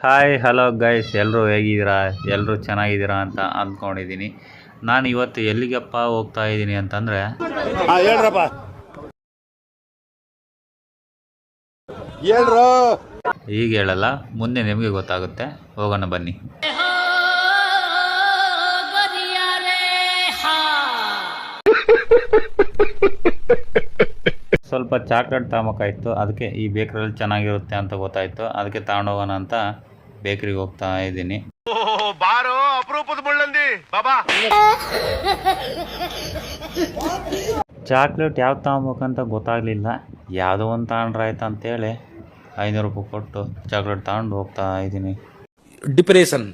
Hi hello guys, ಎಲ್ಲರೂ ಹೇಗಿದ್ದೀರಾ? ಎಲ್ಲರೂ ಚೆನ್ನಾಗಿದ್ದೀರಾ ಅಂತ ಅಂದ್ಕೊಂಡಿದ್ದೀನಿ. ನಾನು ಇವತ್ತು ಎಲ್ಲಿಗಪ್ಪ ಹೋಗ್ತಾ ಇದ್ದೀನಿ ಅಂತಂದರೆ, ಈಗ ಹೇಳಲ್ಲ, ಮುಂದೆ ನಿಮಗೆ ಗೊತ್ತಾಗುತ್ತೆ. ಹೋಗೋಣ ಬನ್ನಿ. ಸ್ವಲ್ಪ ಚಾಕ್ಲೇಟ್ ತಗೋಬೇಕಾಯ್ತು. ಅದಕ್ಕೆ ಈ ಬೇಕ್ರಿಯಲ್ಲಿ ಚೆನ್ನಾಗಿರುತ್ತೆ ಅಂತ ಗೊತ್ತಾಯ್ತು. ಅದಕ್ಕೆ ತಗೊಂಡೋಗೋಣ ಅಂತ ಬೇಕ್ರಿಗೆ ಹೋಗ್ತಾ ಇದ್ದೀನಿ. ಚಾಕ್ಲೇಟ್ ಯಾವ್ದು ತಗೊಬೇಕಂತ ಗೊತ್ತಾಗ್ಲಿಲ್ಲ. ಯಾವುದೋ ಒಂದು ತಗೊಂಡ್ರೆ ಆಯ್ತು ಅಂತೇಳಿ 500 ರೂಪಾಯಿ ಕೊಟ್ಟು ಚಾಕ್ಲೇಟ್ ತಗೊಂಡು ಹೋಗ್ತಾ ಇದ್ದೀನಿ. ಡಿಪ್ರೆಷನ್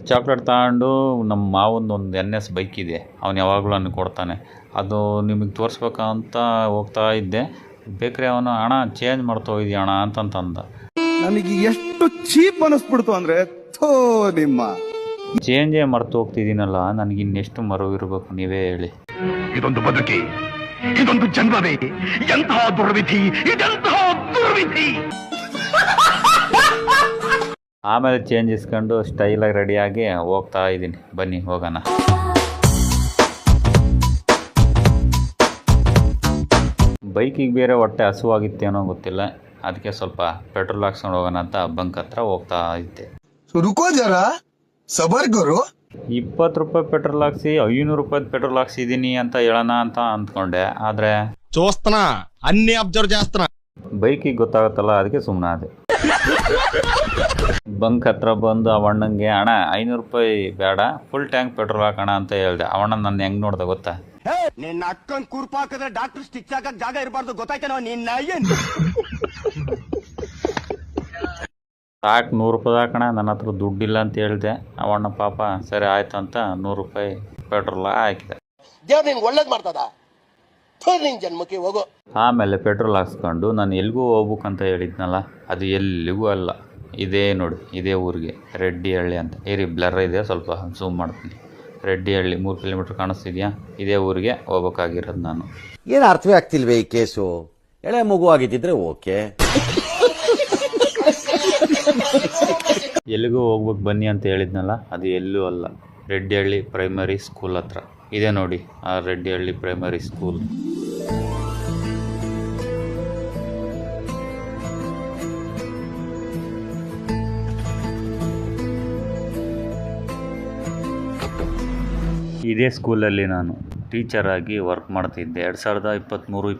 ಚಾಕ್ಲೇಟ್ ತಗೊಂಡು ನಮ್ಮ ಮಾವನ ಒಂದು NS ಬೈಕ್ ಇದೆ, ಅವನು ಯಾವಾಗಲೂ ನನಗೆ ಕೊಡ್ತಾನೆ. ಅದು ನಿಮಗೆ ತೋರಿಸ್ಬೇಕಂತ ಹೋಗ್ತಾ ಇದ್ದೆ. ಬೇಕ್ರಿ ಅವನು ಅಣ್ಣ ಚೇಂಜ್ ಮಾಡ್ತೋಗಿದ್ಯ ಅಣ್ಣ ಅಂತಂದ. ನನಗೆ ಎಷ್ಟು ಚೀಪ್ ಅನಿಸ್ಬಿಡ್ತು ಅಂದ್ರೆ, ನಿಮ್ಮ ಚೇಂಜೇ ಮರ್ತು ಹೋಗ್ತಿದ್ದೀನಲ್ಲ, ನನಗೆ ಇನ್ನೆಷ್ಟು ಮರವು ಇರಬೇಕು ನೀವೇ ಹೇಳಿ. ಇದೊಂದು ಬದುಕಿ, ಇದೊಂದು ಜನ್ಮವೇ, ಎಂತಹ ದುರ್ವಿಧಿ, ಇದೆಂತಹ ದುರ್ವಿಧಿ. ಆಮೇಲೆ ಚೇಂಜ್ ಇಸ್ಕೊಂಡು ಸ್ಟೈಲಾಗಿ ರೆಡಿಯಾಗಿ ಹೋಗ್ತಾ ಇದ್ದೀನಿ. ಬನ್ನಿ ಹೋಗೋಣ. ಬೈಕಿಗೆ ಬೇರೆ ಹೊಟ್ಟೆ ಹಸುವಾಗಿತ್ತೇನೋ ಗೊತ್ತಿಲ್ಲ, ಅದಕ್ಕೆ ಸ್ವಲ್ಪ ಪೆಟ್ರೋಲ್ ಹಾಕ್ಸ್ಕೊಂಡು ಹೋಗೋಣ ಅಂತ ಬಂಕ್ ಹತ್ರ ಹೋಗ್ತಾ ಇದ್ದೆ. ರುಕೋ ಜರ ಸಬರ್ ಗುರು. 20 ರೂಪಾಯಿ ಪೆಟ್ರೋಲ್ ಹಾಕ್ಸಿ 500 ರೂಪಾಯಿ ಪೆಟ್ರೋಲ್ ಹಾಕ್ಸಿದ್ದೀನಿ ಅಂತ ಹೇಳೋಣ ಅಂತ ಅಂದ್ಕೊಂಡೆ. ಆದರೆ ಚೋಸ್ತನ ಅನ್ನಿ ಅಬ್ಜರ್ವ್ ಜಾಸ್ತನ ಬೈಕಿಗೆ ಗೊತ್ತಾಗುತ್ತಲ್ಲ, ಅದಕ್ಕೆ ಸುಮ್ಮನೆ ಅದೇ. ಬಂಕ್ ಹತ್ರ ಬಂದು ಅವಣ್ಣಂಗೆ ಅಣ್ಣ 500 ರೂಪಾಯಿ ಬೇಡ, ಫುಲ್ ಟ್ಯಾಂಕ್ ಪೆಟ್ರೋಲ್ ಹಾಕೋಣ ಅಂತ ಹೇಳ್ದೆ. ಅವಣ್ಣ ನನ್ನ ಹೆಂಗ್ ನೋಡ್ದೆ ಗೊತ್ತಾ? ನಿನ್ನ ಅಕ್ಕನ್ ಕುರ್ಪ ಹಾಕಿದ್ರೆ ಡಾಕ್ಟರ್ ಸ್ಟಿಚ್ ಹಾಕಕ್ ಜಾಗ ಇರಬಾರ್ದು, ಗೊತ್ತಾಯ್ತೇನೋ ನಿನ್ನ. ಸಾಕು 100 ರೂಪಾಯಿ ಹಾಕೋಣ, ನನ್ನ ಹತ್ರ ದುಡ್ಡಿಲ್ಲ ಅಂತ ಹೇಳ್ದೆ. ಅವಣ್ಣ ಪಾಪ ಸರಿ ಆಯ್ತು ಅಂತ 100 ರೂಪಾಯಿ ಪೆಟ್ರೋಲ್ ಹಾಕಿದೆ. ದೇವ್ರು ನಿನ್ಗೆ ಒಳ್ಳೇದು ಮಾಡ್ತದ, ನಿನ್ ಜನ್ಮಕ್ಕೆ ಹೋಗೋ. ಆಮೇಲೆ ಪೆಟ್ರೋಲ್ ಹಾಕ್ಸ್ಕೊಂಡು ನಾನು ಎಲ್ಲಿಗೂ ಹೋಗ್ಬೇಕಂತ ಹೇಳಿದ್ನಲ್ಲ, ಅದು ಎಲ್ಲಿಗೂ ಅಲ್ಲ. ಇದೇ ನೋಡಿ, ಇದೇ ಊರಿಗೆ ರೆಡ್ಡಿಹಳ್ಳಿ ಅಂತ. ಇರಿ ಬ್ಲರ್ ಇದೆ, ಸ್ವಲ್ಪ ಝೂಮ್ ಮಾಡ್ತೀನಿ. ರೆಡ್ಡಿಹಳ್ಳಿ 3 ಕಿಲೋಮೀಟ್ರ್ ಕಾಣಿಸ್ತಿದ್ಯಾ? ಇದೇ ಊರಿಗೆ ಹೋಗ್ಬೇಕಾಗಿರೋದು ನಾನು. ಏನು ಅರ್ಥವೇ ಆಗ್ತಿಲ್ವೇ ಈ ಕೇಸು? ಎಳೆ ಮಗು ಆಗಿದ್ದಿದ್ರೆ ಓಕೆ. ಎಲ್ಲಿಗೂ ಹೋಗ್ಬೇಕು ಬನ್ನಿ ಅಂತ ಹೇಳಿದ್ನಲ್ಲ, ಅದು ಎಲ್ಲೂ ಅಲ್ಲ. ರೆಡ್ಡಿಹಳ್ಳಿ ಪ್ರೈಮರಿ ಸ್ಕೂಲ್ ಹತ್ರ ಇದೆ ನೋಡಿ, ಆ ರೆಡ್ಡಿಹಳ್ಳಿ ಪ್ರೈಮರಿ ಸ್ಕೂಲ್. ಇದೇ ಸ್ಕೂಲಲ್ಲಿ ನಾನು ಟೀಚರ್ ಆಗಿ ವರ್ಕ್ ಮಾಡ್ತಿದ್ದೆ 2023-24